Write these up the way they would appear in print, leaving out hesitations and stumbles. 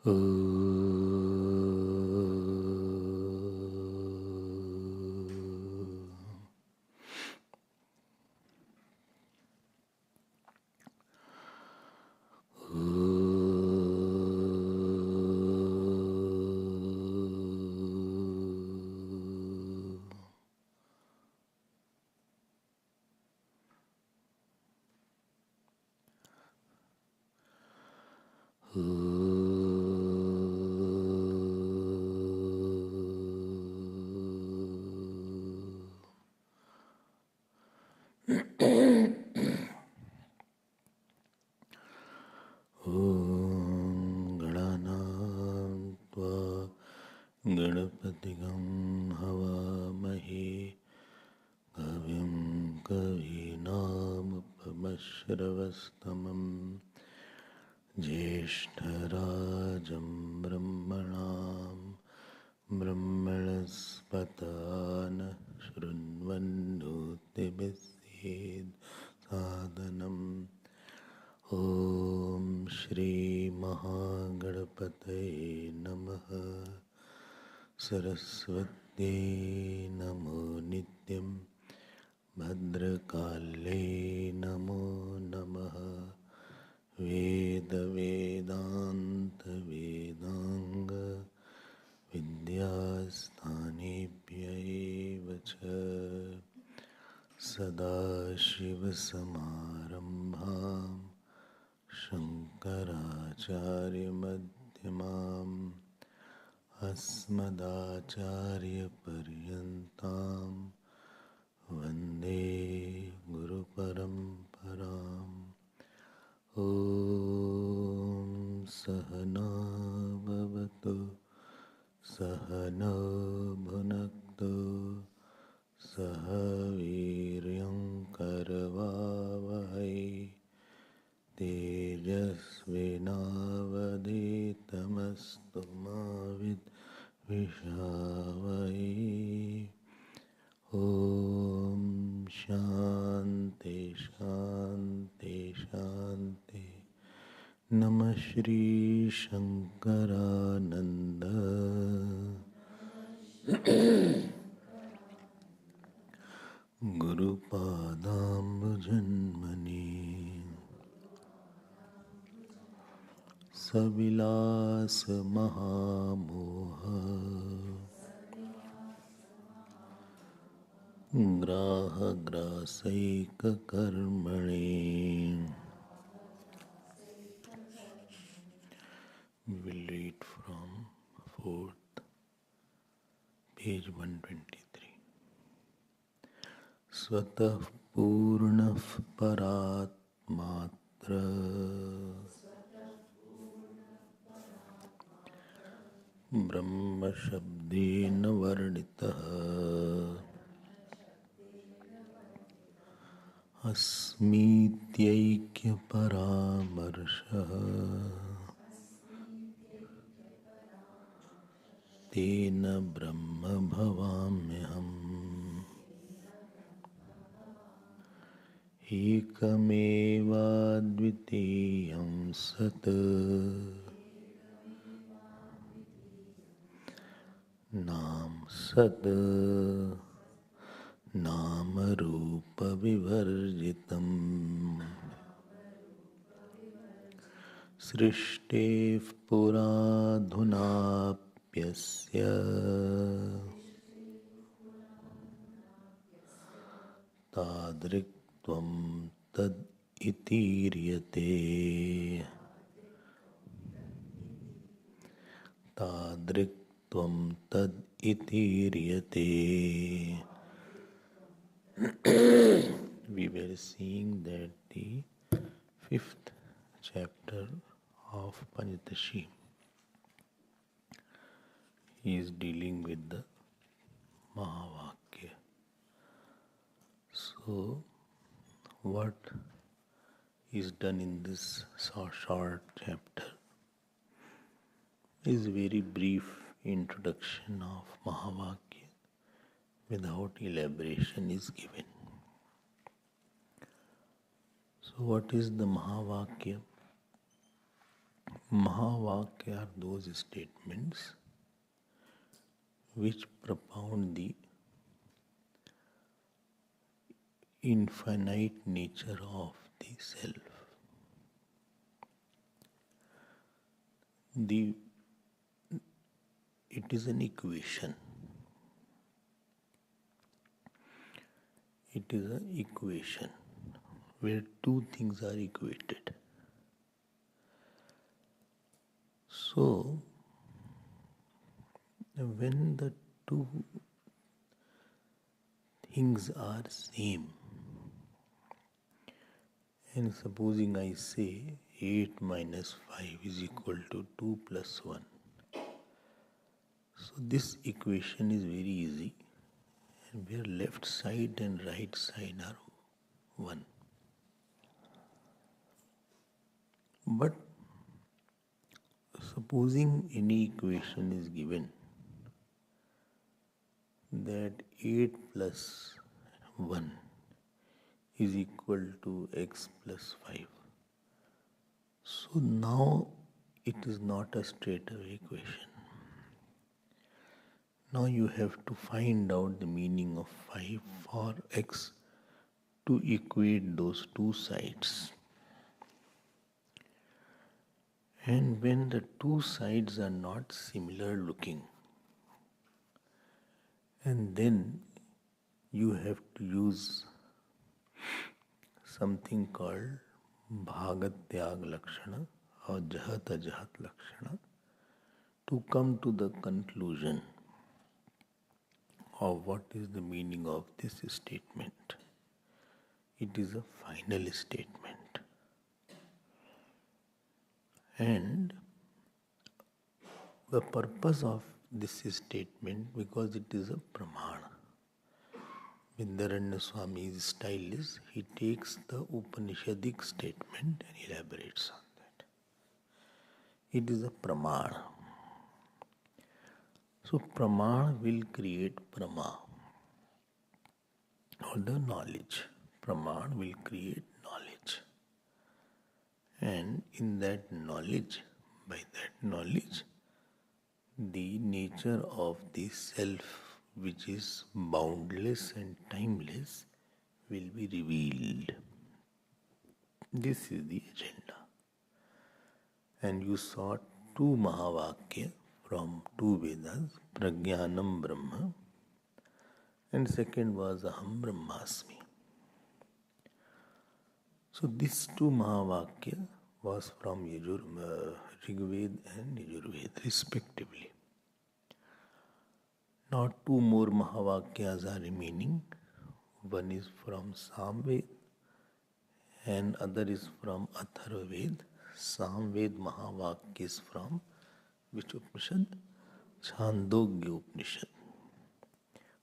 Oh, Gणनां त्वा गणपतिगं हवामहे कविं कवीनामुपमश्रवस्तमं ज्येष्ठराजं ब्रह्मणां ब्रह्मणस्पतान शृण्वन्नोतिभिस्सेद् सादनम् ॐ श्री महागणपतये नमः। सरस्वत्यै नमो नित्यं भद्रकाल्यै नमो नमः। वेदान्त विद्यास्थानेभ्य एव च सदाशिवसमारम्भां शङ्कराचार्यमध्यमाम् अस्मदाचार्यपर्यन्तां वन्दे गुरुपरम्पराम्। ॐ सहना भवतु सहनौ भुनक्तु सह वीर्यं करवावहै तेजस्विनावधीतमस्तु मा विद्विषावहै। ॐ शान्ति शान्ति शान्ति। नमः Shri Shankaranand गुरुपादाम्बुजन्मनि सविलास महामोह ग्राहग्रासैककर्मणि। We will read from 4th, page 123. Swatah Purnah Paratmatra Brahma Shabdena Varnitah Asmityaikyā Paramarshah Tena Brahma Bhavamyaham Ekameva Dvitiyam Sat Nam Sat Nama Rupa Vivarjitam Srishtev Puradhunapyasya Tadriktvam Tad Itiryate Tadriktvam Tad Itiryate. We were seeing that the 5th chapter of Panchadashi is dealing with the mahavakya. So, what is done in this short chapter is very brief introduction of mahavakya without elaboration is given. So what is the mahavakya? Mahavakya are those statements which propound the infinite nature of the self. It is an equation. It is an equation where two things are equated. So, when the two things are same, and supposing I say 8 minus 5 is equal to 2 plus 1. So this equation is very easy, and where left side and right side are 1. But supposing any equation is given that 8 plus 1 is equal to x plus 5. So now it is not a straightaway equation. Now you have to find out the meaning of 5 for x to equate those two sides. And when the two sides are not similar looking, and then you have to use something called bhagatyag lakshana or jahat ajahat lakshana to come to the conclusion of what is the meaning of this statement. It is a final statement. And the purpose of this statement, because it is a pramana. Vidyanaranya Swami's style is, he takes the Upanishadic statement and elaborates on that. It is a pramana. So pramana will create prama, or the knowledge. Pramana will create knowledge. And in that knowledge, by that knowledge, the nature of the self, which is boundless and timeless, will be revealed. This is the agenda. And you saw two mahavakya from two Vedas, Prajnanam Brahma, and second was Aham Brahmasmi. So these two mahavakya was from Rigved and Yajurved respectively. Now two more mahavakyas are remaining. One is from Samved and other is from Atharvaved. Samved mahavakya is from which Upanishad? Chandogya Upanishad.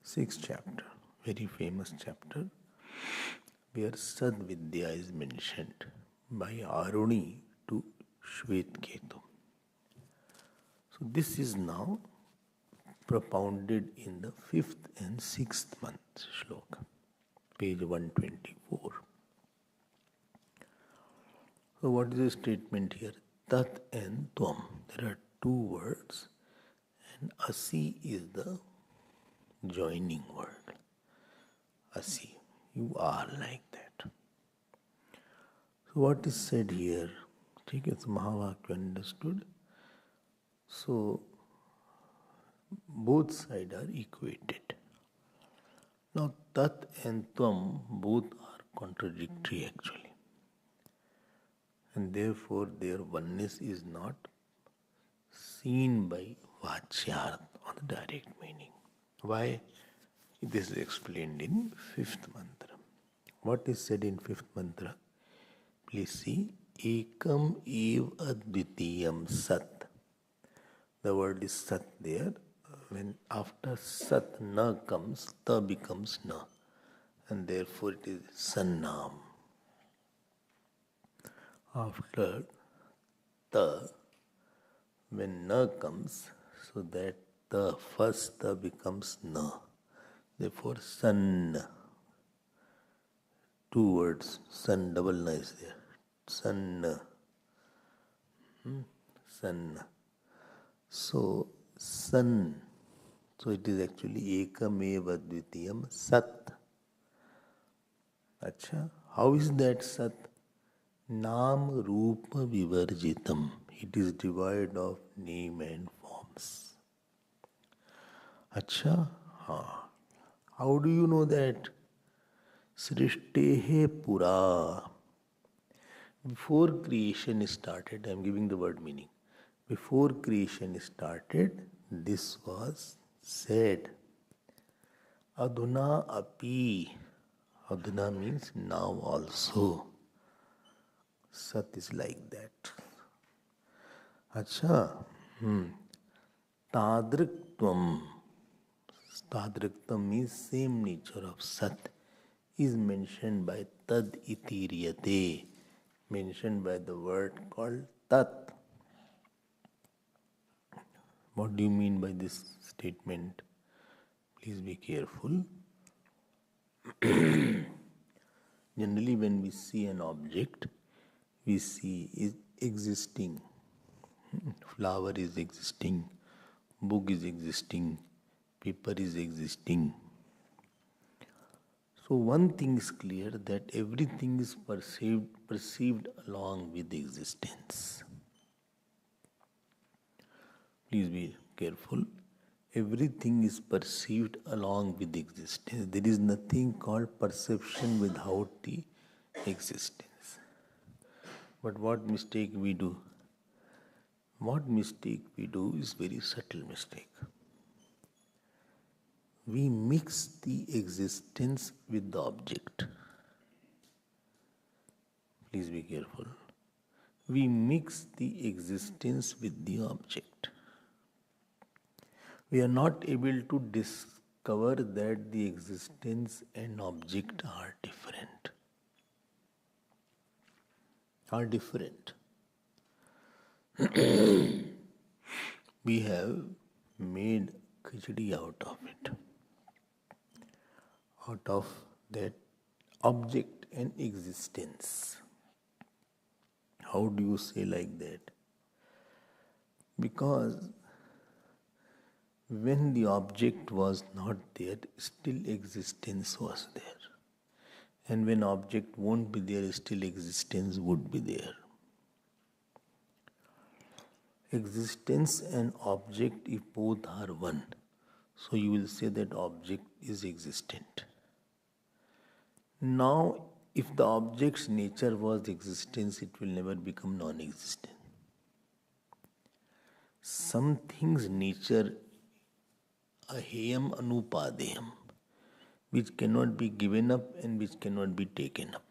6th chapter, very famous chapter, where Sadvidya is mentioned by Aruni to Shvetketu. So this is now propounded in the 5th and 6th month shloka, page 124. So what is the statement here? Tat and Tvam. There are two words, and Asi is the joining word. Asi. You are like that. So what is said here? Take it, Mahavakya understood. So both sides are equated. Now Tat and Tvam both are contradictory actually. And therefore their oneness is not seen by Vachyarth or the direct meaning. Why? This is explained in 5th mantra. What is said in 5th mantra? Please see. Ekam ev advitiyam sat. The word is sat there. When after sat na comes, ta becomes na. And therefore it is sannam. After ta, when na comes, so that the first ta becomes na. Therefore, sun. Two words, sun, double na is there. Sun. sun. So, sun. So it is actually Ekameva Dvitiyam Sat. Acha, how is that Sat? Nam Rupa Vivarjitam. It is devoid of name and forms. Acha, ha. How do you know that? Srishtehe Pura. Before creation started, I am giving the word meaning. Before creation started, this was said. Aduna api. Aduna means now also. Sat is like that. Acha. Tadriktvam. Tadriktvam means same nature of Sat is mentioned by Tad itiriyate. Mentioned by the word called Tat. What do you mean by this statement? Please be careful. Generally, when we see an object, we see it existing. Flower is existing, book is existing, paper is existing. So one thing is clear, that everything is perceived along with existence. Please be careful. Everything is perceived along with existence. There is nothing called perception without the existence. But what mistake we do? What mistake we do is very subtle mistake. We mix the existence with the object. Please be careful. We mix the existence with the object. We are not able to discover that the existence and object are different. We have made khichdi out of it. Out of that object and existence. How do you say like that? Because when the object was not there, still existence was there. And when object won't be there, still existence would be there. Existence and object, if both are one, so you will say that object is existent. Now, if the object's nature was existence, it will never become non-existent. Something's nature, aheyam anupadeyam, which cannot be given up and which cannot be taken up.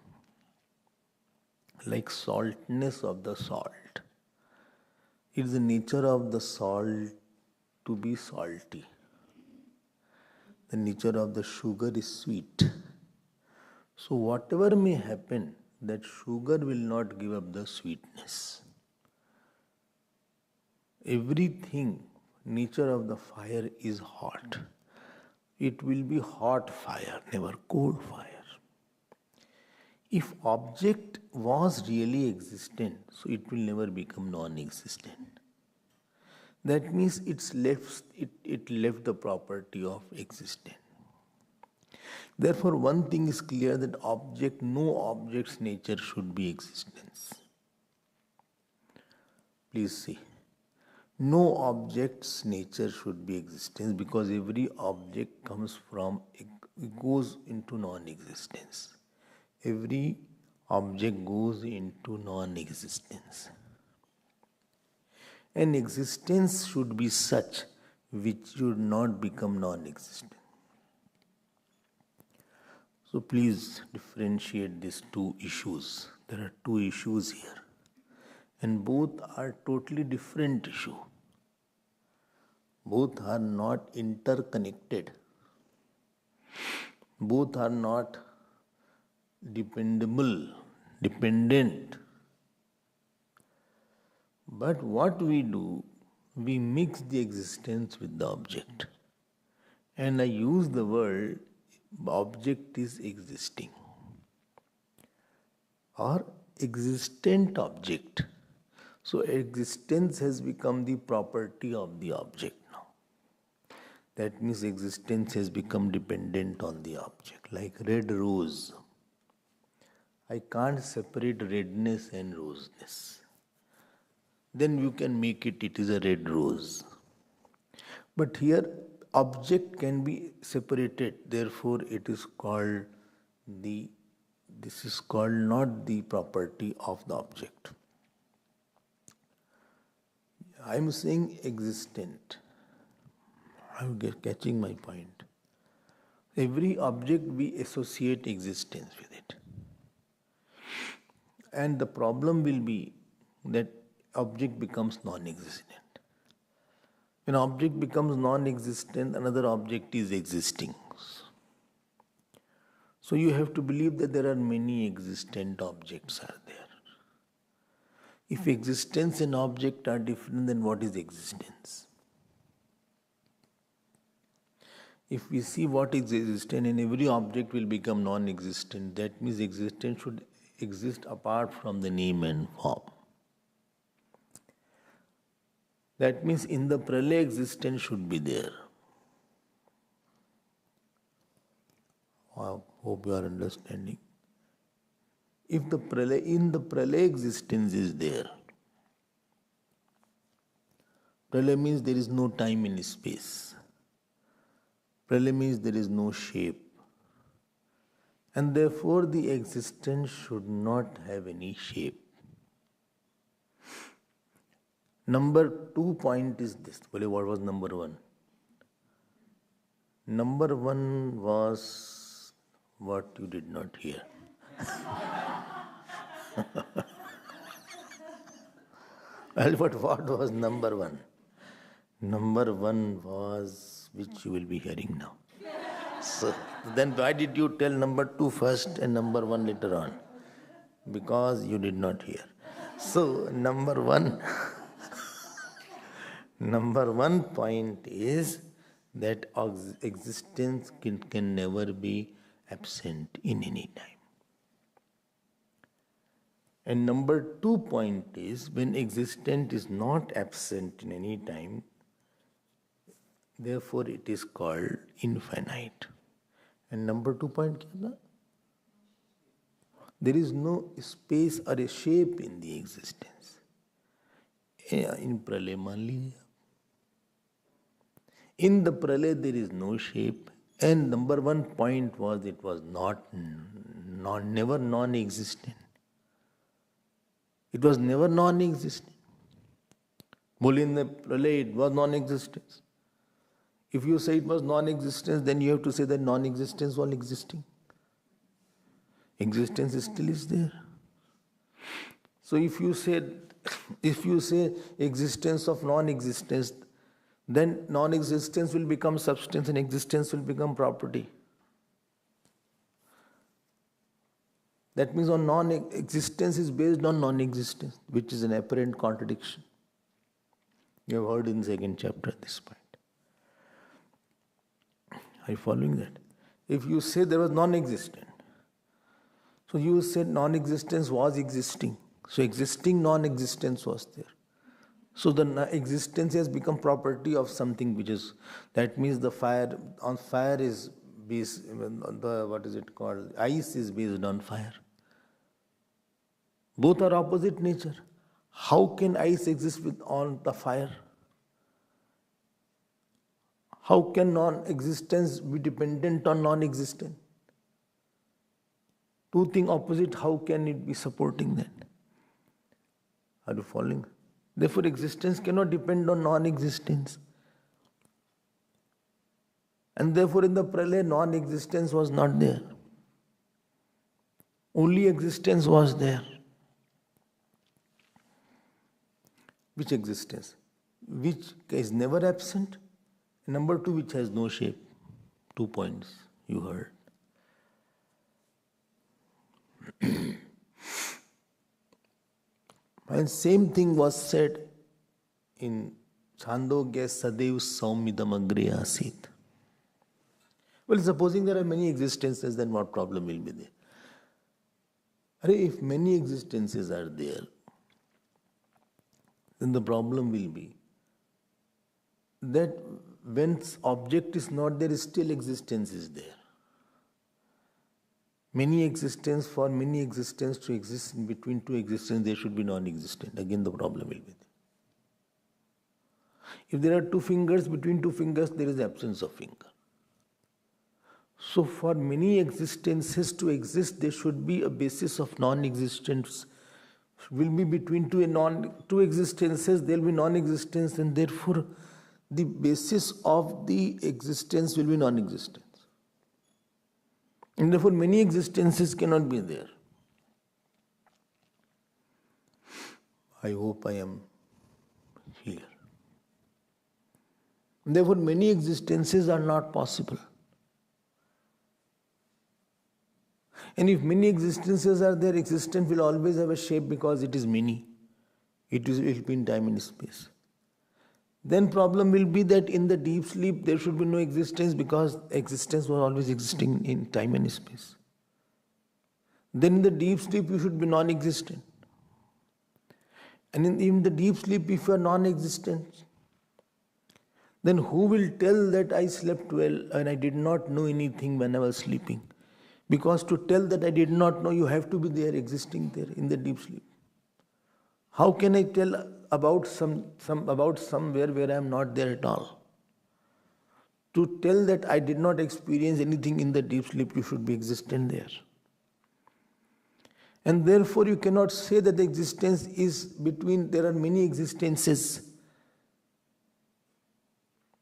Like saltness of the salt. It is the nature of the salt to be salty. The nature of the sugar is sweet. So whatever may happen, that sugar will not give up the sweetness. Everything, nature of the fire is hot. It will be hot fire, never cold fire. If object was really existent, so it will never become non-existent. That means it left the property of existence. Therefore, one thing is clear, that no object's nature should be existence. Please see. No object's nature should be existence, because every object goes into non-existence. Every object goes into non-existence. And existence should be such which should not become non-existent. So please differentiate these two issues. There are two issues here. And both are totally different issues. Both are not interconnected. Both are not dependent. But what we do, we mix the existence with the object. And I use the word object is existing or existent object. So existence has become the property of the object now. That means existence has become dependent on the object, like red rose. I can't separate redness and roseness. Then you can make it is a red rose. But here object can be separated, therefore it is called this is called not the property of the object. I am saying existent. I am catching my point. Every object we associate existence with it. And the problem will be that object becomes non-existent. When object becomes non-existent, another object is existing. So you have to believe that there are many existent objects are there. If existence and object are different, then what is existence? If we see what is existent and every object will become non-existent, that means existence should exist apart from the name and form. That means in the pralaya existence should be there. I hope you are understanding. If the pralaya existence is there, pralaya means there is no time in space. Pralaya means there is no shape. And therefore the existence should not have any shape. Number 2 point is this. What was number 1? Number 1 was what you did not hear. Well, but what was number 1? Number 1 was which you will be hearing now. So then why did you tell number 2 first and number 1 later on? Because you did not hear. So number 1 point is that existence can never be absent in any time. And number 2 point is when existence is not absent in any time, therefore it is called infinite. And number 2 point kya tha? There is no space or a shape in the existence. In pralaya maan lijiye. In the pralaya there is no shape. And number 1 point was it was never non-existent. It was never non-existent. Bole in the pralaya it was non-existence. If you say it was non-existence, then you have to say that non-existence was existing. Existence still is there. So if you say existence of non-existence, then non-existence will become substance and existence will become property. That means on non-existence is based on non-existence, which is an apparent contradiction. You have heard in the 2nd chapter at this point. Are you following that? If you say there was non-existent, so you said non-existence was existing. So existing non-existence was there. So the existence has become property of something which is, that means the fire is based, ice is based on fire. Both are opposite nature. How can ice exist on the fire? How can non-existence be dependent on non-existence? Two things opposite, how can it be supporting that? Are you following? Therefore, existence cannot depend on non-existence. And therefore, in the pralaya, non-existence was not there. Only existence was there. Which existence? Which is never absent. Number 2, which has no shape. 2 points you heard. And same thing was said in Chandogya Sadev Saumidam Agre Asit. Well, supposing there are many existences, then what problem will be there? If many existences are there, then the problem will be that when object is not there, still existence is there. For many existence to exist in between two existences, there should be non-existent. Again, the problem will be there. If there are two fingers, between two fingers, there is absence of finger. So for many existences to exist, there should be a basis of non-existence. Will be between two existences, there will be non-existence, and therefore the basis of the existence will be non-existence. And therefore many existences cannot be there. I hope I am clear. Therefore many existences are not possible. And if many existences are there, existence will always have a shape because it is many. It will be in time and space. Then problem will be that in the deep sleep there should be no existence because existence was always existing in time and space. Then in the deep sleep you should be non-existent. And in the deep sleep if you are non-existent, then who will tell that I slept well and I did not know anything when I was sleeping? Because to tell that I did not know, you have to be there, existing there in the deep sleep. How can I tell about somewhere where I am not there at all? To tell that I did not experience anything in the deep sleep, you should be existent there. And therefore you cannot say that the existence is between, there are many existences.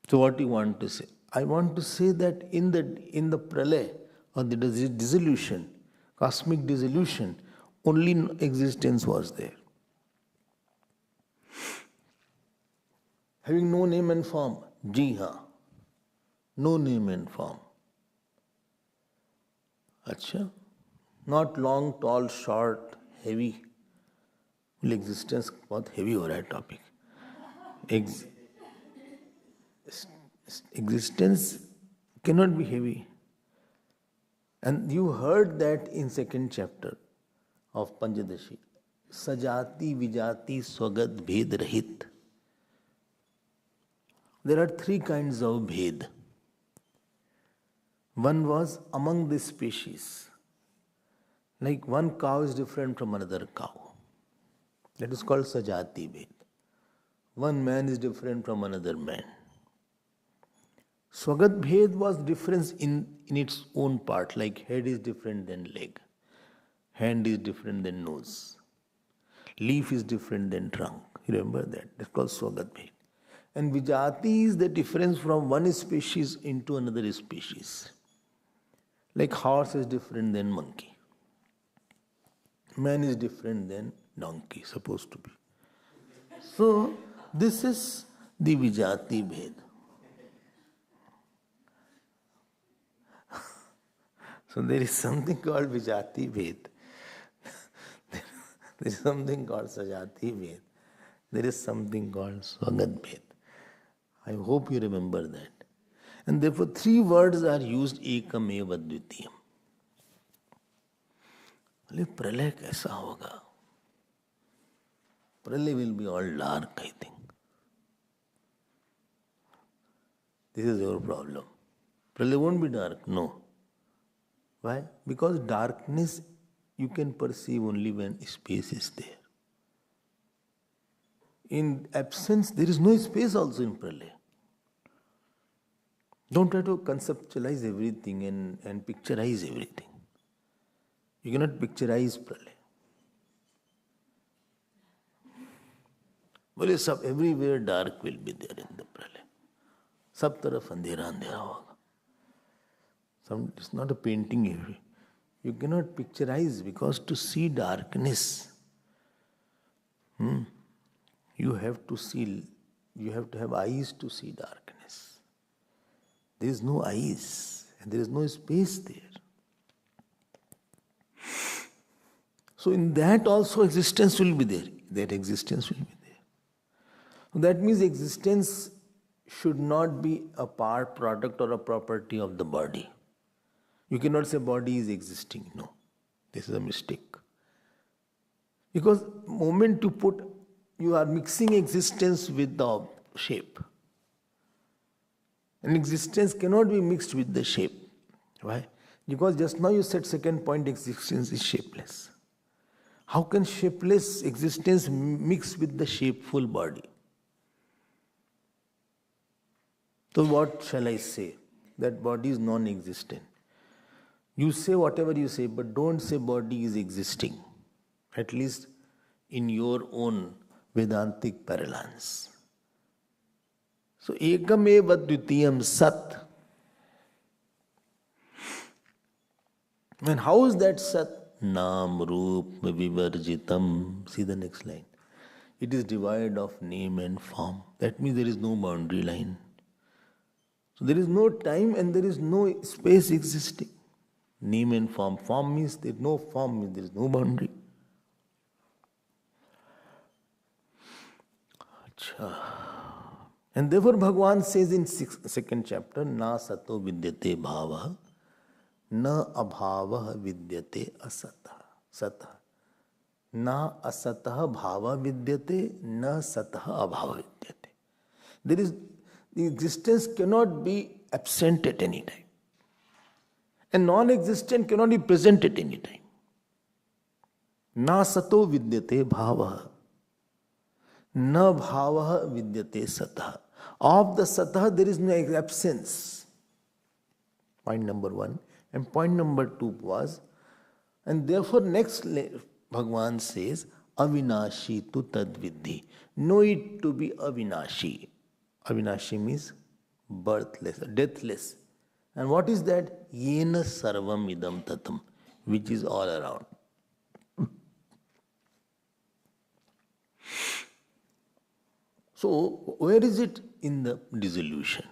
So what do you want to say? I want to say that in the pralaya, or the dissolution, cosmic dissolution, only existence was there. Having no name and form, ji haan, no name and form. Acha, not long, tall, short, heavy. Existence बहुत heavy हो रहा है topic. Existence cannot be heavy. And you heard that in second chapter of Panchadashi. Sajati vijati swagad bhed rahit. There are three kinds of bhed. One was among the species. Like one cow is different from another cow. That is called sajati bhed. One man is different from another man. Swagat bhed was difference in its own part, like head is different than leg, hand is different than nose, leaf is different than trunk. You remember that? That's called Swagat bhed. And Vijati is the difference from one species into another species. Like horse is different than monkey. Man is different than donkey, supposed to be. So, this is the Vijati bhed. So there is something called Vijati bhed. There is something called Sajati bhed. There is something called Swagat bhed. I hope you remember that. And therefore three words are used, ekam eva dvitiyam. Pralaya kaisa hoga? Pralaya will be all dark, I think. This is your problem. Pralaya won't be dark, no. Why? Because darkness you can perceive only when space is there. In absence, there is no space also in Pralaya. Don't try to conceptualize everything and picturize everything. You cannot picturize Pralaya. बोले सब everywhere dark will be there in the Pralaya. सब तरफ अंधेरा अंधेरा होगा. It's not a painting. You cannot picturize because to see darkness, you have to have eyes to see darkness. There is no eyes and there is no space there. So in that also existence will be there. That existence will be there. So that means existence should not be a product or a property of the body. You cannot say body is existing. No, this is a mistake. Because moment you put you are mixing existence with the shape. And existence cannot be mixed with the shape. Why? Because just now you said second point, existence is shapeless. How can shapeless existence mix with the shapeful body? So what shall I say? That body is non-existent. You say whatever you say, but don't say body is existing. At least in your own Vedantic parlance. So ekameva dvitiyam sat. And how is that sat? Nam roop vivarjitam. See the next line. It is devoid of name and form. That means there is no boundary line. So there is no time and there is no space existing. Name and form. Form means there is no form, means there is no boundary. And therefore Bhagavan says in second chapter, Na sato vidyate bhava, na abhava vidyate asatah. Satah. Na asatah bhava vidyate, na satah abhava vidyate. There is, the existence cannot be absent at any time. And non-existent cannot be present at any time. Na sato vidyate bhava, na bhava vidyate satah. Of the satah there is no absence. Point number one. And point number two was, and therefore next Bhagavan says, avinashi tu tadvidhi. Know it to be avinashi. Avinashi means birthless, deathless. And what is that? Yena sarvam idam tatam, which is all around. So, where is it in the dissolution?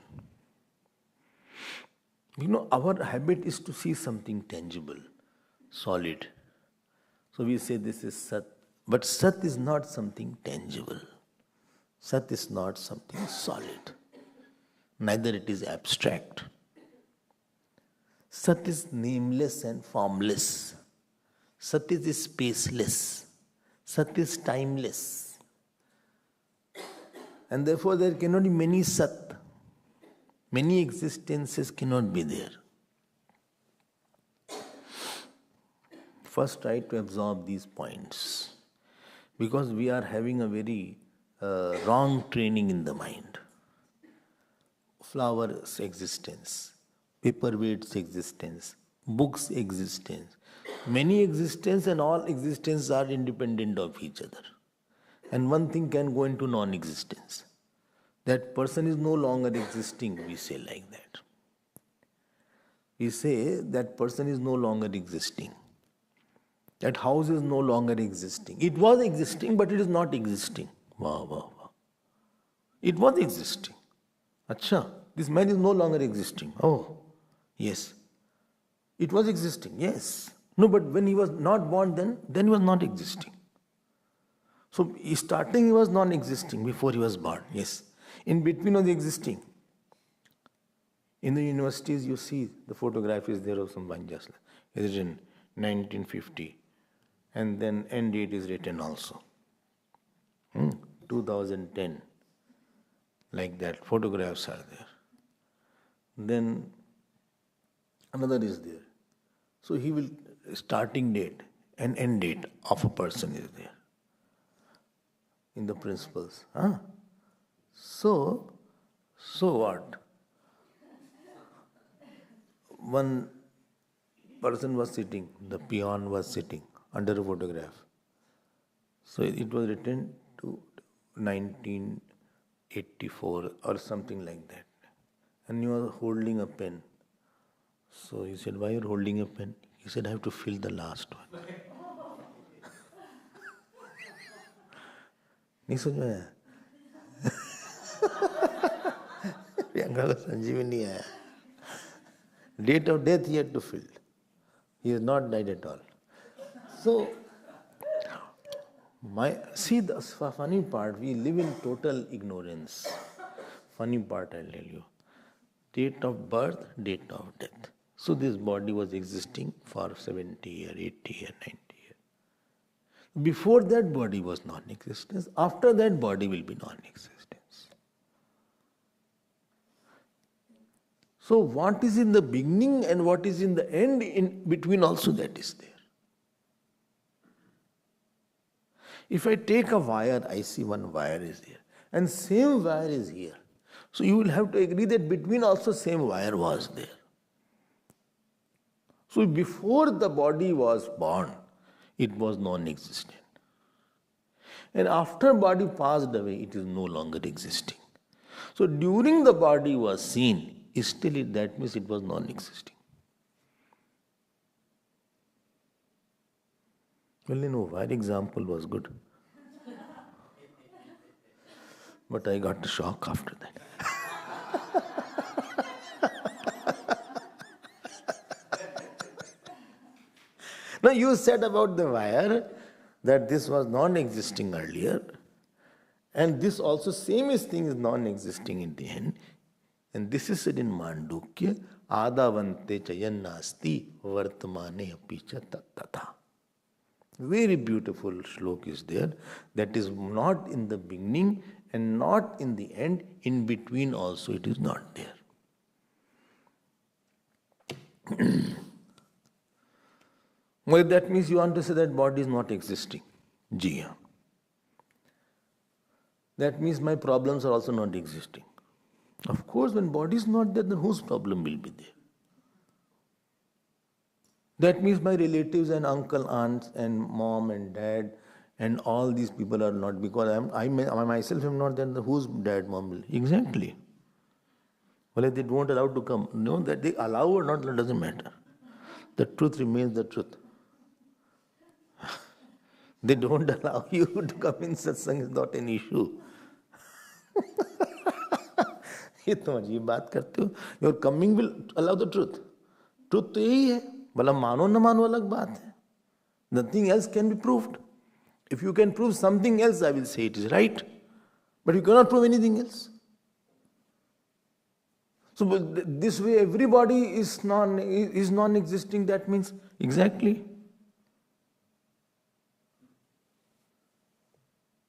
You know, our habit is to see something tangible, solid. So we say this is Sat. But Sat is not something tangible. Sat is not something solid. Neither it is abstract. Sat is nameless and formless. Sat is spaceless. Sat is timeless. And therefore there cannot be many Sat. Many existences cannot be there. First try to absorb these points. Because we are having a very wrong training in the mind. Flower's existence, paperweight's existence, books' existence. Many existences and all existences are independent of each other. And one thing can go into non-existence. That person is no longer existing, we say like that. We say that person is no longer existing. That house is no longer existing. It was existing, but it is not existing. Wow, wow, wow. It was existing. Acha, this man is no longer existing. Oh, yes. It was existing, yes. No, but when he was not born then he was not existing. So starting he was non-existing before he was born, yes. In between was existing. In the universities you see the photograph is there of some Panchadashi. It is in 1950. And then end date is written also. 2010. Like that, photographs are there. Then another is there. So he will, starting date and end date of a person is there. In the principles. So what? One person was sitting, the peon was sitting under a photograph. So it was written to 1984 or something like that. And he was holding a pen. So he said, why are you holding a pen? He said, I have to fill the last one. नहीं समझ में आया प्रियंका को संजीव नहीं आया date of death he had to fill. He has not died at all. So, see the funny part, we live in total ignorance. Funny part I'll tell you. Date of birth, date of death. So this body was existing for 70 years, 80 years, 90 years. Before that body was non-existence, after that body will be non-existence. So what is in the beginning and what is in the end, in between also that is there. If I take a wire, I see one wire is there and same wire is here. So you will have to agree that between also same wire was there. So before the body was born, it was non-existent. And after body passed away, it is no longer existing. So during the body was seen, still that means it was non-existing. Well, wire example was good. But I got a shock after that. Now you said about the wire that this was non-existing earlier, and this also same thing is non-existing in the end. And this is said in Mandukya, Adavante chayannasti vartamane apicha tattatha. Very beautiful shlok is there. That is not in the beginning and not in the end. In between also it is not there. Well, that means you want to say that body is not existing. Ji. That means my problems are also not existing. Of course, when body is not there, then whose problem will be there? That means my relatives and uncle, aunts and mom and dad and all these people are not, because I myself am not there, then whose dad, mom will? Exactly. Well, they don't allow to come. No, that they allow or not, that doesn't matter. The truth remains the truth. They don't allow you to come in satsang is not an issue. ये तो अजीब बात करते हो. Your coming will allow the truth. Truth तो यही है. भला मानो न मानो अलग बात है. Nothing else can be proved. If you can prove something else, I will say it is right. But you cannot prove anything else. So this way everybody is non-existing. That means exactly.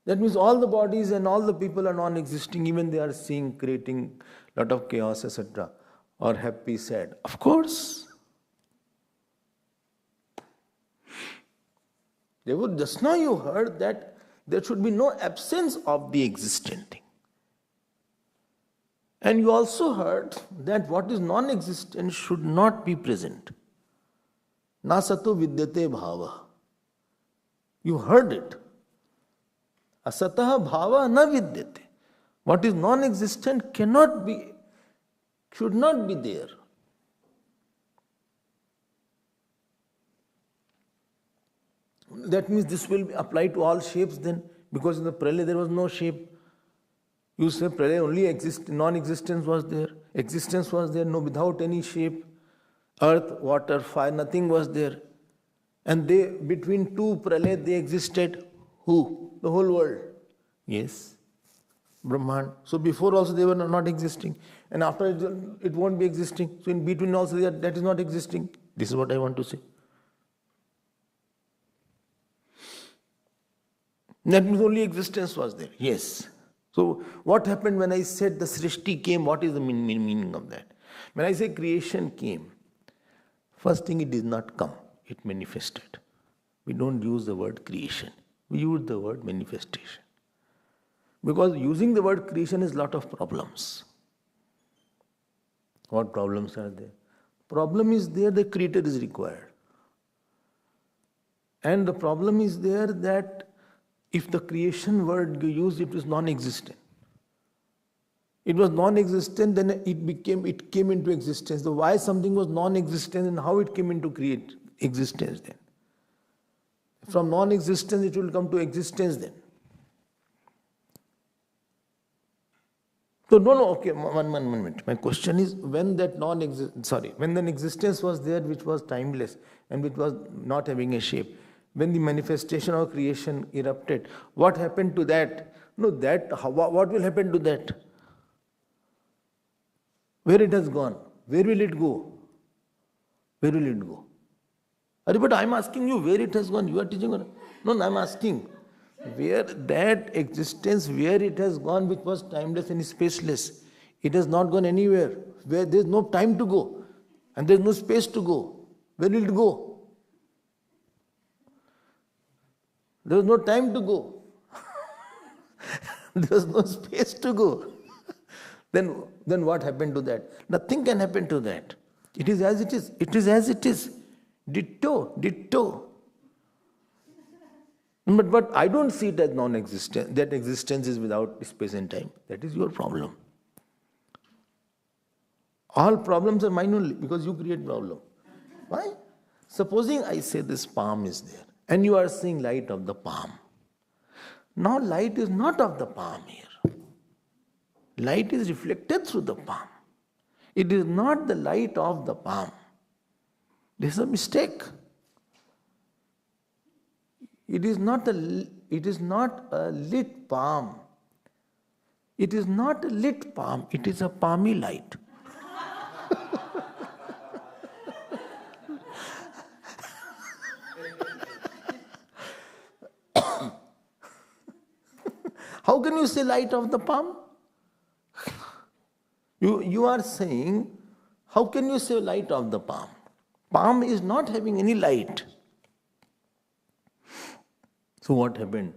That means all the bodies and all the people are non-existing, even they are seeing, creating a lot of chaos, etc. Or happy, sad. Of course. Therefore, just now you heard that there should be no absence of the existent thing. And you also heard that what is non-existent should not be present. Na sato vidyate bhava. You heard it. Asataha bhava na vidyate. What is non-existent should not be there. That means this will apply to all shapes then, because in the pralaya there was no shape. You say pralaya only non-existence was there. Existence was there, no, without any shape. Earth, water, fire, nothing was there. And they, between two pralaya, they existed. Who? The whole world. Yes. Brahman. So before also they were not existing. And after it won't be existing. So in between also that is not existing. This is what I want to say. That means only existence was there. Yes. So what happened when I said the Srishti came? What is the meaning of that? When I say creation came, first thing, it did not come. It manifested. We don't use the word creation. We use the word manifestation. Because using the word creation is a lot of problems. What problems are there? Problem is there, the creator is required. And the problem is there that if the creation word you use, it was non-existent. It was non-existent, then it came into existence. So why something was non-existent and how it came into create existence then? From non-existence it will come to existence then. So okay, one minute. My question is, when the existence was there, which was timeless and which was not having a shape, when the manifestation of creation erupted, what happened to that? What will happen to that? Where it has gone? Where will it go? Where will it go? But I'm asking you where it has gone. You are teaching. No, I'm asking where that existence, where it has gone, which was timeless and spaceless. It has not gone anywhere. Where there is no time to go and there is no space to go. Where will it go? There was no time to go. There was no space to go. Then what happened to that? Nothing can happen to that. It is as it is. It is as it is. Ditto. But I don't see it as non-existent. That existence is without space and time. That is your problem. All problems are mine only because you create problem. Why? Supposing I say this palm is there and you are seeing light of the palm. Now light is not of the palm here. Light is reflected through the palm. It is not the light of the palm. This is a mistake. It is not a lit palm. It is not a lit palm. It is a palmy light. How can you say light of the palm? You are saying, how can you say light of the palm? Palm is not having any light. So what happened?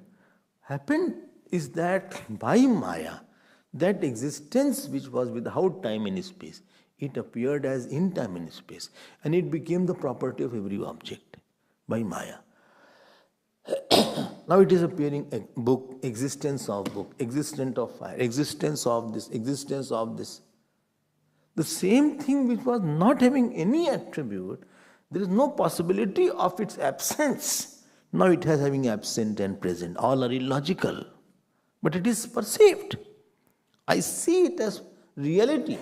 Happened is that by Maya, that existence which was without time and space, it appeared as in time and space. And it became the property of every object by Maya. Now it is appearing a book, existence of fire, existence of this, existence of this. The same thing which was not having any attribute, there is no possibility of its absence. Now it has having absent and present. All are illogical. But it is perceived. I see it as reality.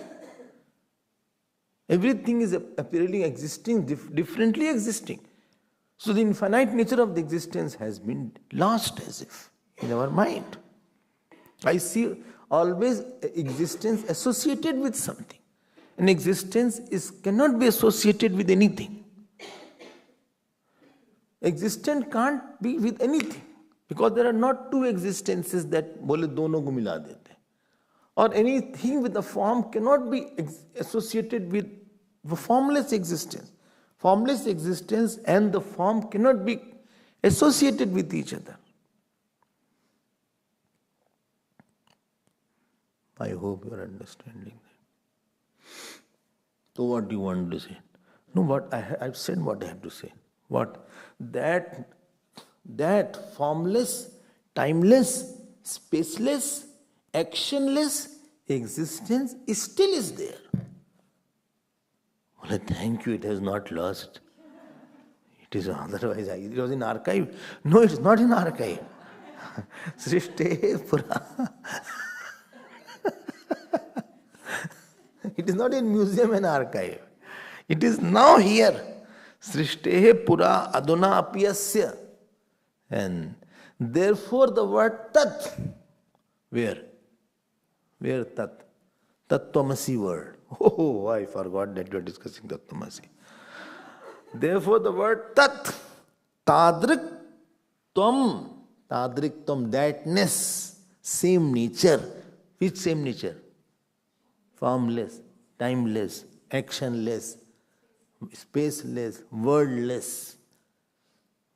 Everything is apparently existing, differently existing. So the infinite nature of the existence has been lost as if in our mind. I see always existence associated with something. And existence cannot be associated with anything. Existence can't be with anything. Because there are not two existences that bole dono ko mila dete. Or anything with a form cannot be associated with the formless existence. Formless existence and the form cannot be associated with each other. I hope you are understanding that. So what do you want to say? No, what I've said what I have to say. What? That formless, timeless, spaceless, actionless existence still is there. Well, thank you, it has not lost. It is otherwise, it was in archive. No, it is not in archive. Srishte Pura. It is not in museum and archive. It is now here. Srishte Pura Aduna Apyasya. And therefore the word Tat. Where? Where Tat? Tattvamasi word. Oh, I forgot that you are discussing Tattvamasi. Therefore the word Tat. Tadrik Tvam. Tadrik Tvam. Thatness. Same nature. Which same nature? Formless, timeless, actionless, spaceless, wordless.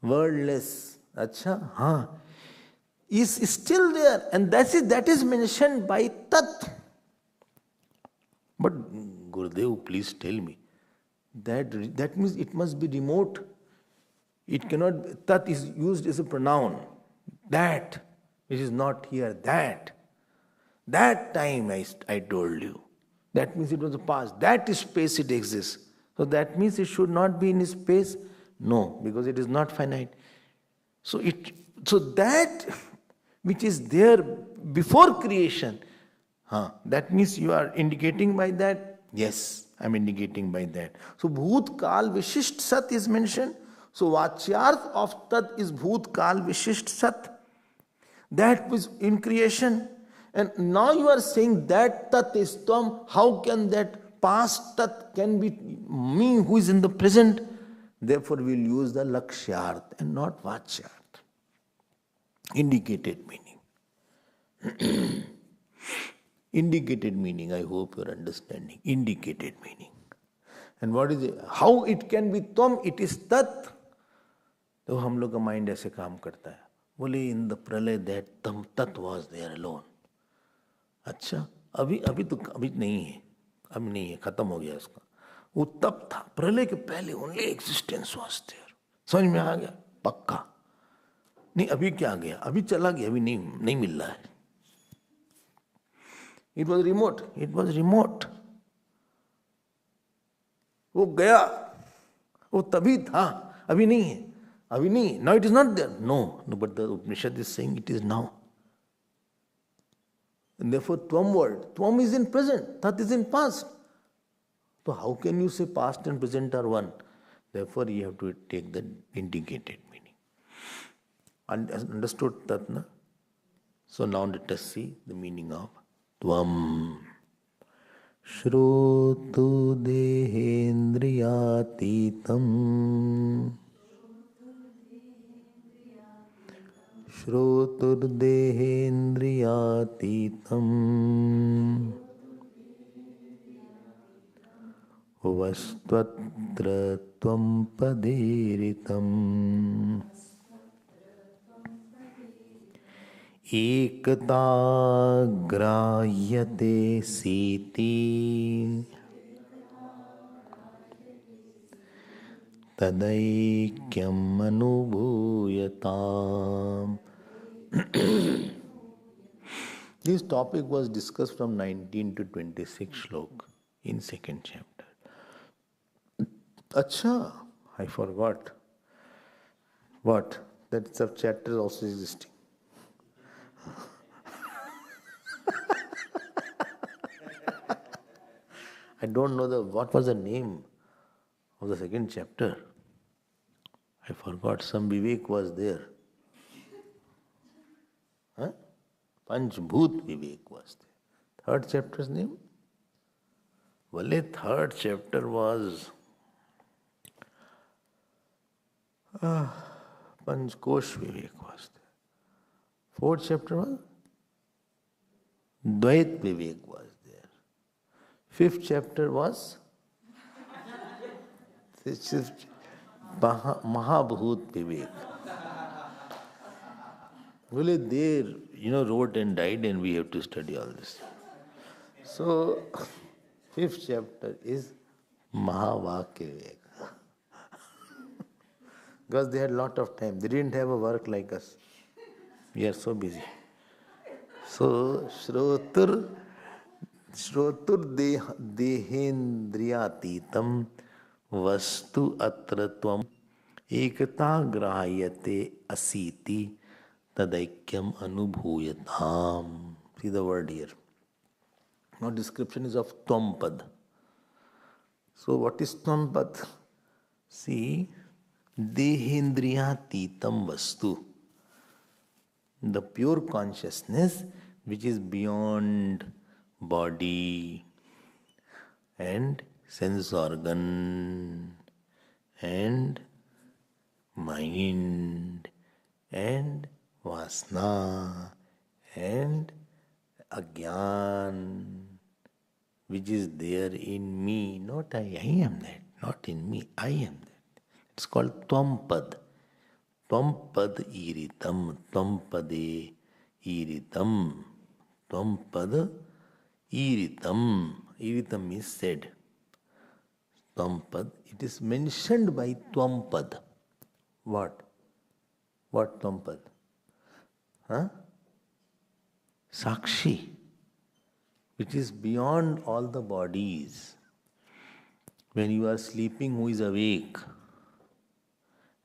Wordless. Acha? Haan. Is still there. And that is mentioned by Tat. But Gurudev, please tell me. That means it must be remote. It cannot, Tat is used as a pronoun. That, it is not here, that. That time I told you. That means it was the past. That is space it exists. So that means it should not be in space? No, because it is not finite. So that which is there before creation, that means you are indicating by that? Yes, I am indicating by that. So Bhut Kal Vishisht Sat is mentioned. So Vachyarth of Tat is Bhut Kal Vishisht Sat. That was in creation. And now you are saying that Tat is Tvam. How can that past Tat can be me who is in the present? Therefore, we'll use the lakshyarth and not vachyarth. Indicated meaning. Indicated meaning, I hope you're understanding. Indicated meaning. And what is it? How it can be tvam, it is tat. तो हम लोग का mind ऐसे काम करता है. बोले in the प्रलय दैट तम तत् वाज देयर अलोन. अच्छा, अभी नहीं है, अभी नहीं है, खत्म हो गया उसका. वो तब था, प्रलय के पहले ओनली एग्जिस्टेंस वाज देयर. समझ में आ गया? पक्का नहीं. अभी क्या गया? अभी चला गया, अभी नहीं मिल रहा है. It was remote. वो गया, वो तभी था, अभी नहीं है. Now it is not there. No, but the Upanishad is saying it is now. And therefore, tvam word, tvam is in present, tat is in past. So how can you say past and present are one? Therefore, you have to take the indicated meaning. Understood that, na? So now let us see the meaning of tvam. Shrotu dehendriyatitam. Shroturdehendriyatitam Vastatra tvam paderitam Ekata grayate siti Tadaikyam anubhuyatam. This topic was discussed from 19 to 26 shlok in second chapter. Acha, I forgot. What? That sub-chapter is also existing. I don't know what was the name of the second chapter. I forgot. Some Vivek was there. Huh? Panchbhut Vivek was there. Third chapter's name? Well, third chapter was Panchkosh Vivek was there. Fourth chapter was Dvait Vivek was there. Fifth chapter was Mahabhut Vivek. Well, they wrote and died, and we have to study all this. So, fifth chapter is mahavakya. Because they had a lot of time. They didn't have a work like us. We are so busy. So, Shrotur dehendriyatitam vastu atratvam ekata grahayate asiti tadaikyam anubhuyatam. See the word here. Now description is of tvampad. So what is tvampad? See, dehendriyatitam vastu. The pure consciousness which is beyond body and sense organ and mind and vasana and agyan, which is there in me, not I am that, not in me, I am that. It's called tvampad. Tvampad iritam, tvampade iritam, tvampad iritam. Iritam is said. Tvampad, it is mentioned by tvampad. What? What tvampad? Huh? Sakshi, which is beyond all the bodies. When you are sleeping, who is awake?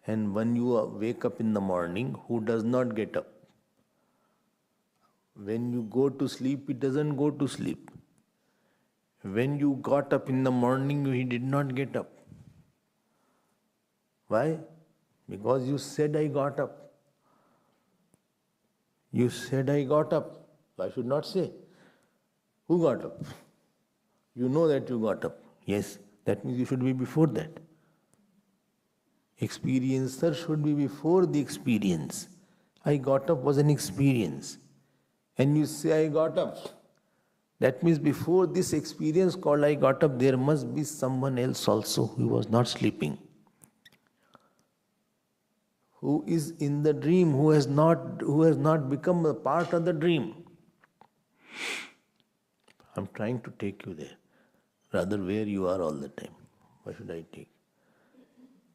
And when you wake up in the morning, who does not get up? When you go to sleep, it doesn't go to sleep. When you got up in the morning, he did not get up. Why? Because you said, I got up. You said, I got up. I should not say. Who got up? You know that you got up. Yes, that means you should be before that. Experiencer should be before the experience. I got up was an experience. And you say, I got up. That means before this experience called I got up, there must be someone else also who was not sleeping, who is in the dream, who has not become a part of the dream. I'm trying to take you there. Rather, where you are all the time. Why should I take?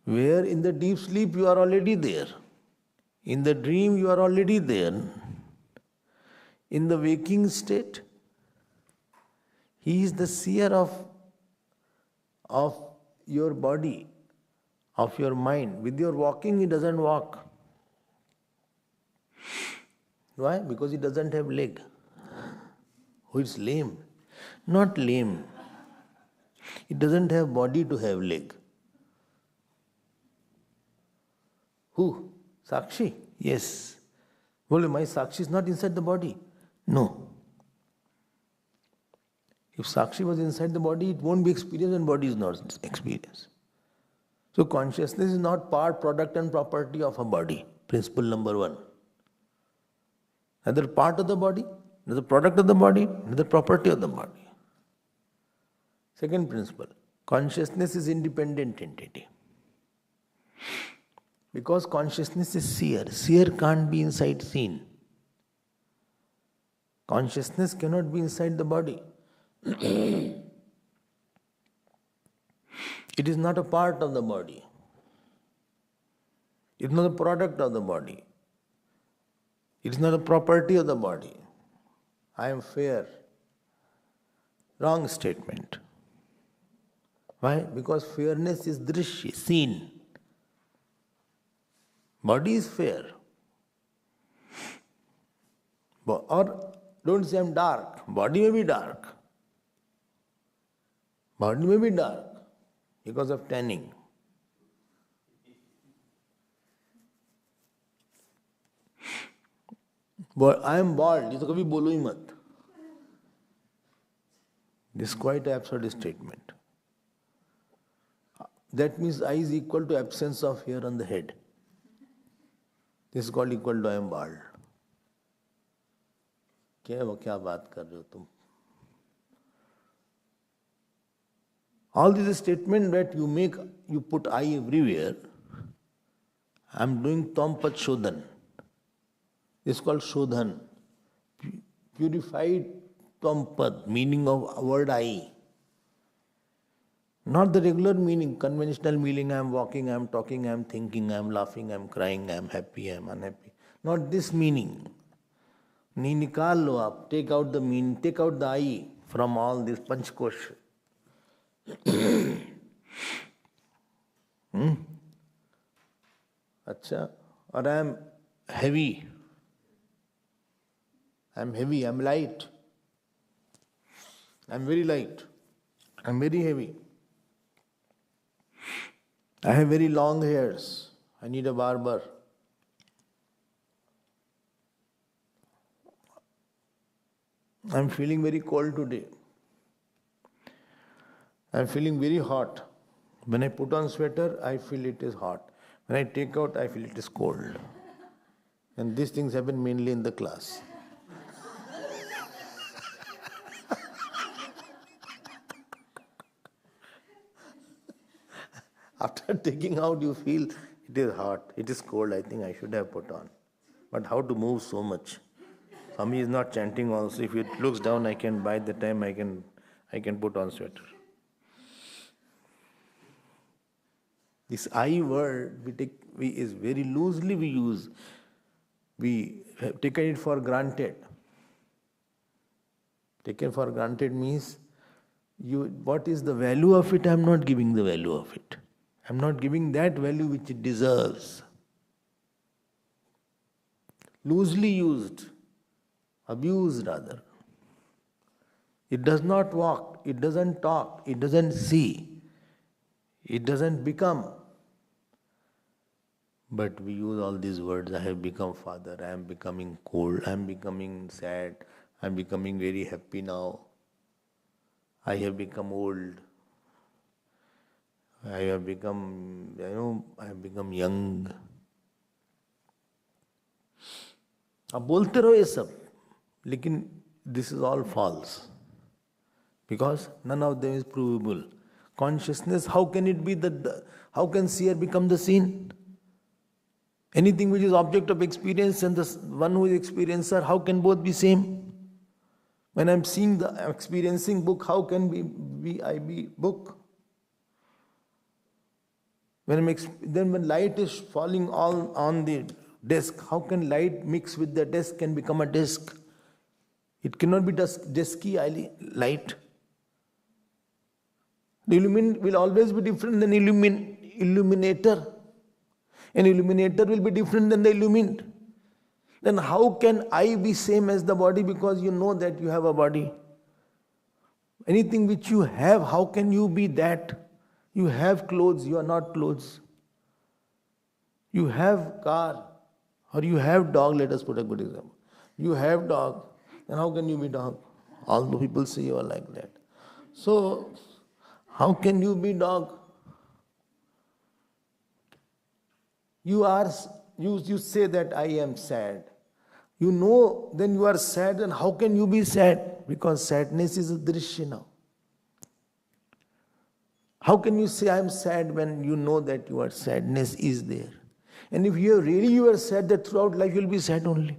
Where in the deep sleep you are already there. In the dream you are already there. In the waking state, He is the seer of your body, of your mind. With your walking, He doesn't walk. Why? Because He doesn't have leg. Who is lame? Not lame. He doesn't have body to have leg. Who? Sakshi? Yes. Well, my Sakshi is not inside the body. No. If Sakshi was inside the body, it won't be experienced, and body is not experience. So consciousness is not part, product and property of a body. Principle number 1. Neither part of the body, neither product of the body, neither property of the body. Second principle, consciousness is independent entity. Because consciousness is seer. Seer can't be inside seen. Consciousness cannot be inside the body. It is not a part of the body. It is not a product of the body. It is not a property of the body. I am fair. Wrong statement. Why? Because fairness is drishya, seen. Body is fair. Or don't say I'm dark. Body may be dark. Body may be dark because of tanning. But I am bald. ये तो कभी बोलो ही मत. This is quite an absurd statement. That means I is equal to absence of hair on the head. This is called equal to I am bald. क्या बात कर रहे हो तुम? All these statements that you make, you put I everywhere. I am doing Tompat Shodhan. This is called Shodhan. Purified Tompat, meaning of word I. Not the regular meaning, conventional meaning, I am walking, I am talking, I am thinking, I am laughing, I am crying, I am happy, I am unhappy. Not this meaning. Nikal lo aap, take out the meaning, take out the I from all this Panchkosh. Acha, or I am heavy. I am heavy, I am light. I am very light. I am very heavy. I have very long hairs. I need a barber. I am feeling very cold today. I am feeling very hot. When I put on sweater, I feel it is hot. When I take out, I feel it is cold. And these things happen mainly in the class. After taking out, you feel it is hot, it is cold, I think I should have put on. But how to move so much? Swami is not chanting also. If it looks down, I can, by the time I can put on sweater. This I word, is very loosely we use. We have taken it for granted. Taken for granted means, what is the value of it? I am not giving the value of it. I am not giving that value which it deserves. Loosely used, abused rather. It does not walk, it doesn't talk, it doesn't see, it doesn't become. But we use all these words. I have become father, I am becoming cold, I am becoming sad, I am becoming very happy now. I have become old. I have become, I have become young. आप बोलते रहो ये सब, लेकिन this is all false. Because none of them is provable. Consciousness, how can it be how can seer become the seen? Anything which is object of experience and the one who is experiencer, how can both be same? When I'm seeing the experiencing book, how can I be book? When light is falling all on the desk, how can light mix with the desk and become a desk? It cannot be dusky light. The illuminant will always be different than illuminator. An illuminator will be different than the illumined. Then how can I be same as the body because you know that you have a body? Anything which you have, how can you be that? You have clothes, you are not clothes. You have car or you have dog, let us put a good example. You have dog, then how can you be dog? All the people say you are like that. So, how can you be dog? You say that I am sad. You know, then you are sad, and how can you be sad? Because sadness is a drishya now. How can you say I am sad when you know that your sadness is there? And if you are sad, that throughout life you will be sad only.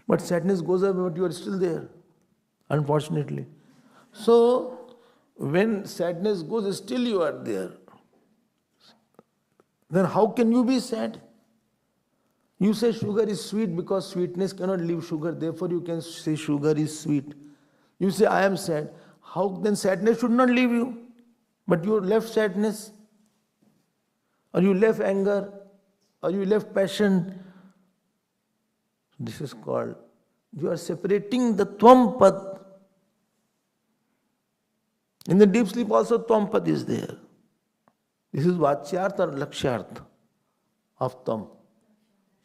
But sadness goes away, but you are still there, unfortunately. So, when sadness goes, still you are there. Then how can you be sad? You say sugar is sweet because sweetness cannot leave sugar. Therefore, you can say sugar is sweet. You say I am sad. How then sadness should not leave you? But you left sadness, or you left anger, or you left passion. This is called, you are separating the Tvam Pad. In the deep sleep also Tvam Pad is there. This is Vachyartha or Lakshyartha of Tvam.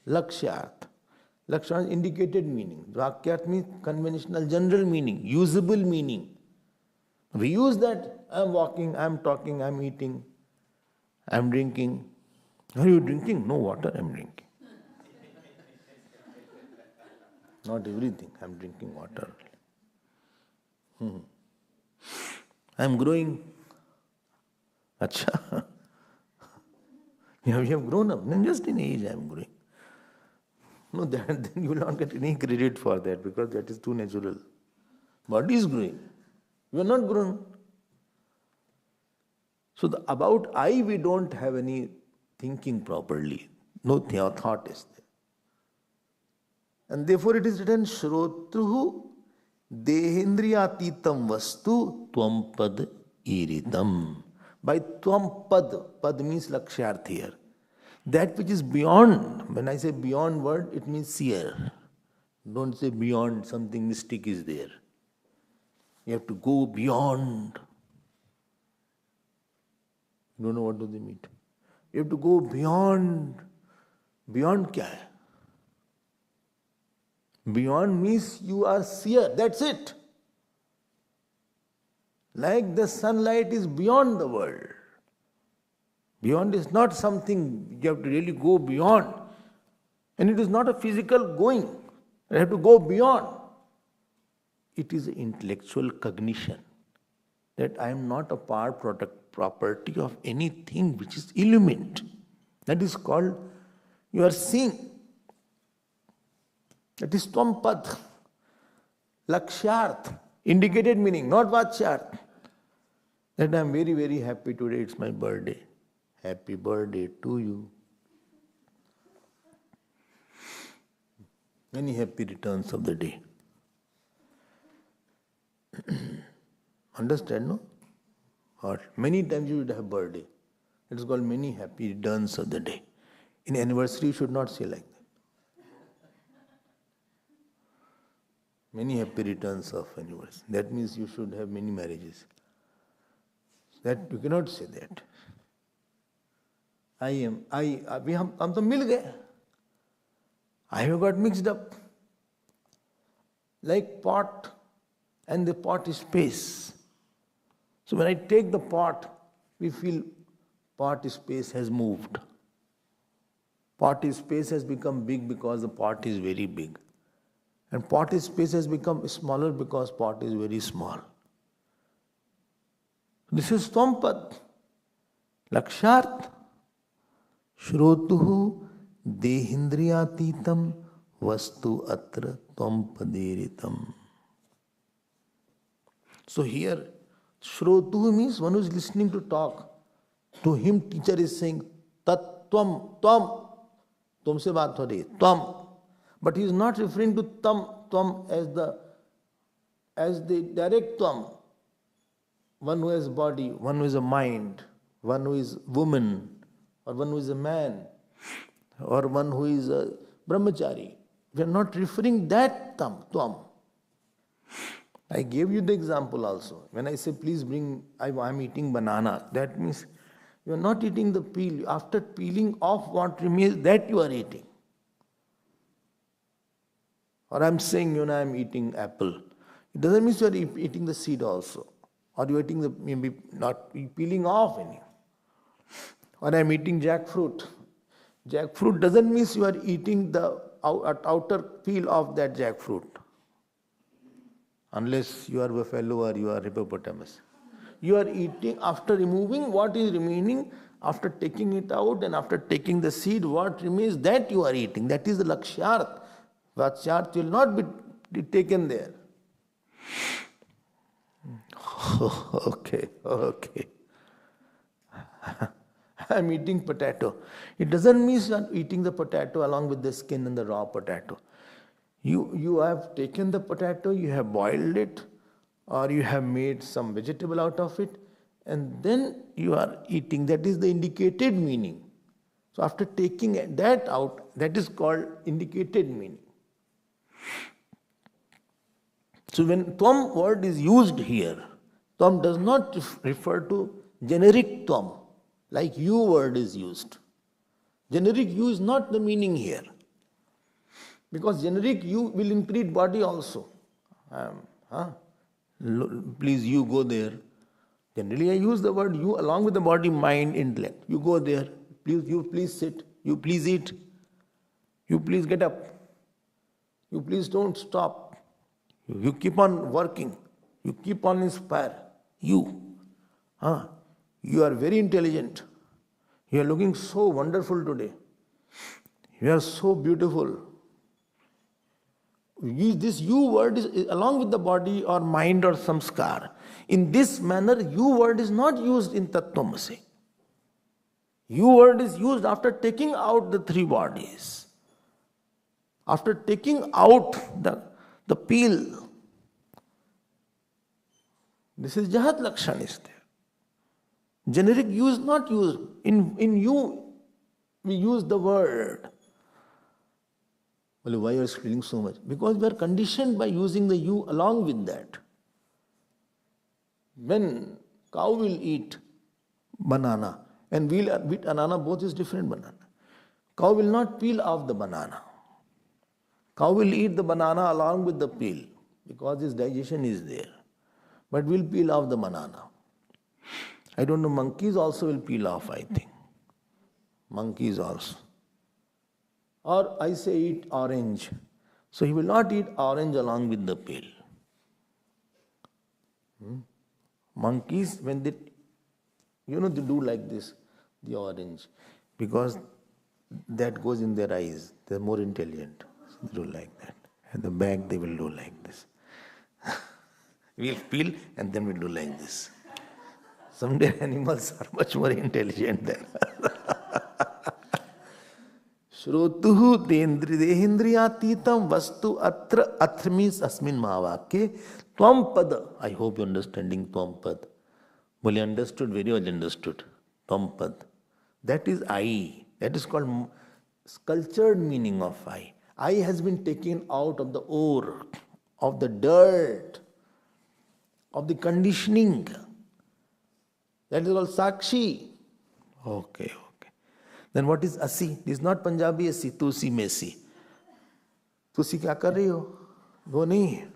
Lakshyartha. Lakshyartha is indicated meaning. Vakyartha means conventional, general meaning, usable meaning. We use that. I am walking, I am talking, I am eating, I am drinking. Are you drinking? No water, I am drinking. Not everything, I am drinking water. I am growing. Acha. You have grown up. Then just in age I am growing. No, then you will not get any credit for that because that is too natural. Body is growing. You are not grown. So about I, we don't have any thinking properly. No thought is there. And therefore it is written, Shrotruhu Dehendriyatitam Vastu Tvam Pad Iritam. By Tvam Pad means Lakshyartha here. That which is beyond, when I say beyond word, it means seer. Don't say beyond, something mystic is there. You have to go beyond. You don't know what do they mean. You have to go beyond. Beyond kya hai? Beyond means you are seer. That's it. Like the sunlight is beyond the world. Beyond is not something you have to really go beyond. And it is not a physical going. You have to go beyond. It is intellectual cognition that I am not a property of anything which is illumined. That is called, you are seeing. That is Tvampad. Lakshyarth, indicated meaning, not Vachyarth. That I am very, very happy today, it's my birthday. Happy birthday to you. Many happy returns of the day. Understand, no? Or many times you would have birthday. It is called many happy returns of the day. In anniversary, you should not say like that. Many happy returns of anniversary. That means you should have many marriages. That you cannot say that. हम तो मिल गए. I have got mixed up. Like pot, and the pot is space. So when I take the pot, we feel pot space has moved. Pot space has become big because the pot is very big. And pot space has become smaller because pot is very small. This is Tvampad. Lakshyart. Shrotuhu dehindriyatitam vastu atra tvampadeeritam. So here, Shrotuhu means one who is listening to talk. To him, teacher is saying, Tat tvam, tvam. Tumse baat ho rahi hai, tvam. But he is not referring to tvam as the direct tvam. One who has body, one who is a mind, one who is woman, or one who is a man, or one who is a brahmachari. We are not referring that tvam. I gave you the example also. When I say, please bring, I am eating banana, that means you are not eating the peel. After peeling off what remains, that you are eating. Or I am saying, I am eating apple. It doesn't mean you are eating the seed also. Or you are eating the, maybe not peeling off any. Or I am eating jackfruit. Jackfruit doesn't mean you are eating the outer peel of that jackfruit. Unless you are buffalo or you are hippopotamus. You are eating after removing what is remaining, after taking it out and after taking the seed, what remains, that you are eating. That is the lakshyart. Vachyart will not be taken there. Okay. I am eating potato. It doesn't mean you are eating the potato along with the skin and the raw potato. You have taken the potato, you have boiled it, or you have made some vegetable out of it, and then you are eating. That is the indicated meaning. So after taking that out, that is called indicated meaning. So when tvam word is used here, tvam does not refer to generic tvam, like you word is used. Generic you is not the meaning here. Because generic you will include body also. Please you go there. Generally I use the word you along with the body, mind, intellect. You go there. You please sit. You please eat. You please get up. You please don't stop. You keep on working. You keep on inspire. You are very intelligent. You are looking so wonderful today. You are so beautiful. This you word is along with the body or mind or samskar. In this manner, you word is not used in Tattvamasi. You word is used after taking out the three bodies. After taking out the peel. This is Jahat Lakshan is there. Generic you is not used. In you, we use the word. Well, why are you screaming so much? Because we are conditioned by using the you along with that. When cow will eat banana and we'll eat banana, both is different banana. Cow will not peel off the banana. Cow will eat the banana along with the peel because its digestion is there. But we'll peel off the banana. I don't know, monkeys also will peel off, I think. Monkeys also. Or I say eat orange. So he will not eat orange along with the peel. Monkeys, when they do like this, the orange, because that goes in their eyes. They're more intelligent. So they do like that. At the back, they will do like this. We'll peel and then we'll do like this. Someday animals are much more intelligent than us. Shrotuhu dehindriyatitam vastu atra means asmin mahavakya tvampad. I hope you're understanding tvampad. Well, you understood, very well understood. Tvampad. That is I. That is called sculptured meaning of I. I has been taken out of the ore, of the dirt, of the conditioning. That is called Sakshi. Okay. Then what is Asi? This is not Punjabi Asi, Tusi Mesi. Tusi kya kar rahi ho? Wo nahi hai.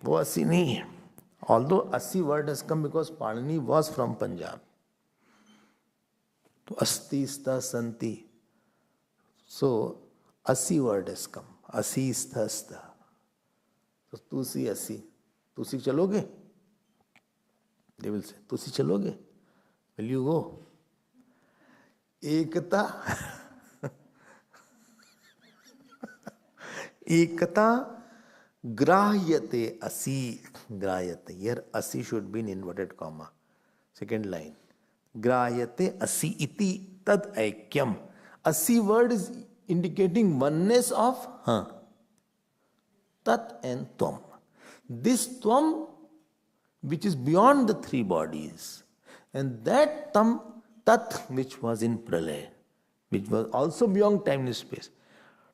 Wo Asi nahi hai. Although Asi word has come because Panini was from Punjab. Asti sta santi. So, asi word has come. Asi sta sta. So, tusi asi. Tusi chaloge? They will say, tusi chaloge? Will you go? Ekata. Ekata grahyate asi. Grahyate. Here asi should be in inverted comma. Second line. Grahyate asi iti tad aikyam. Asi word is indicating oneness of tat and tvam. This tvam which is beyond the three bodies, and that tat which was in pralaya, which was also beyond time and space,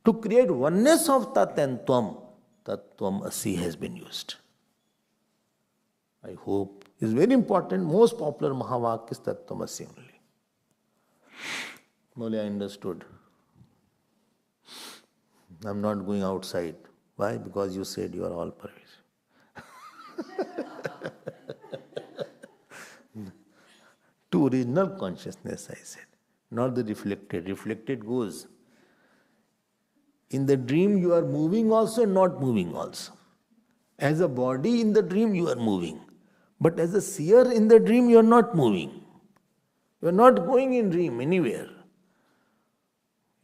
to create oneness of tat and tvam asi has been used. I hope is very important, most popular mahavakya is tattvam asi only. Only I understood. I'm not going outside. Why? Because you said you are all pervasive. To original consciousness, I said, not the reflected. Reflected goes. In the dream, you are moving also and not moving also. As a body in the dream, you are moving. But as a seer in the dream, you are not moving. You are not going in dream anywhere.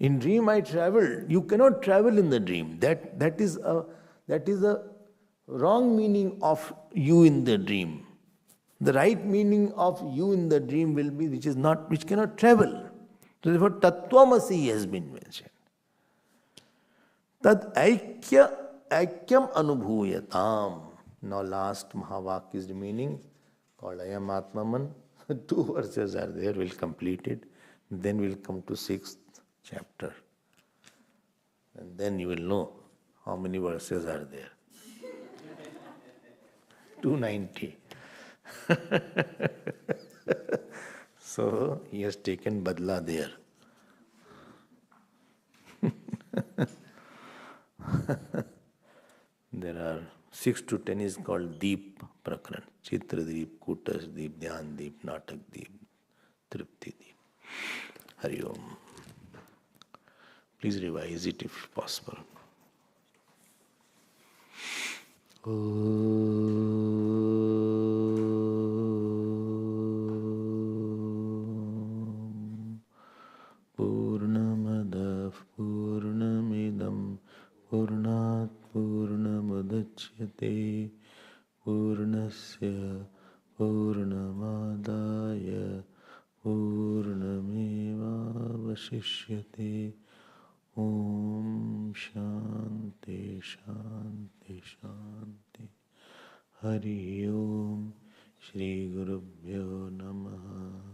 In dream, I traveled. You cannot travel in the dream. That is a wrong meaning of you in the dream. The right meaning of you in the dream will be which cannot travel. So therefore, tattvamasi has been mentioned. Tad aikyam anubhuyatam. Now last mahavakya is remaining, called Ayam Atmaman. 2 verses are there, we'll complete it. Then we'll come to 6th chapter. And then you will know how many verses are there. 290. So he has taken badla there. There are 6 to 10 is called Deep Prakran. Chitra Deep, Kutas Deep, Dhyan Deep, Natak Deep, Tripti Deep. Hari Om. Please revise it if possible. Purnamadav Purnamidam Purnat Purnamudachyate Purnasya Purnamadaya Purnamevavashishyate. Om Shanti Shanti Shanti. Hari Om. Shri Gurubhyo Namaha.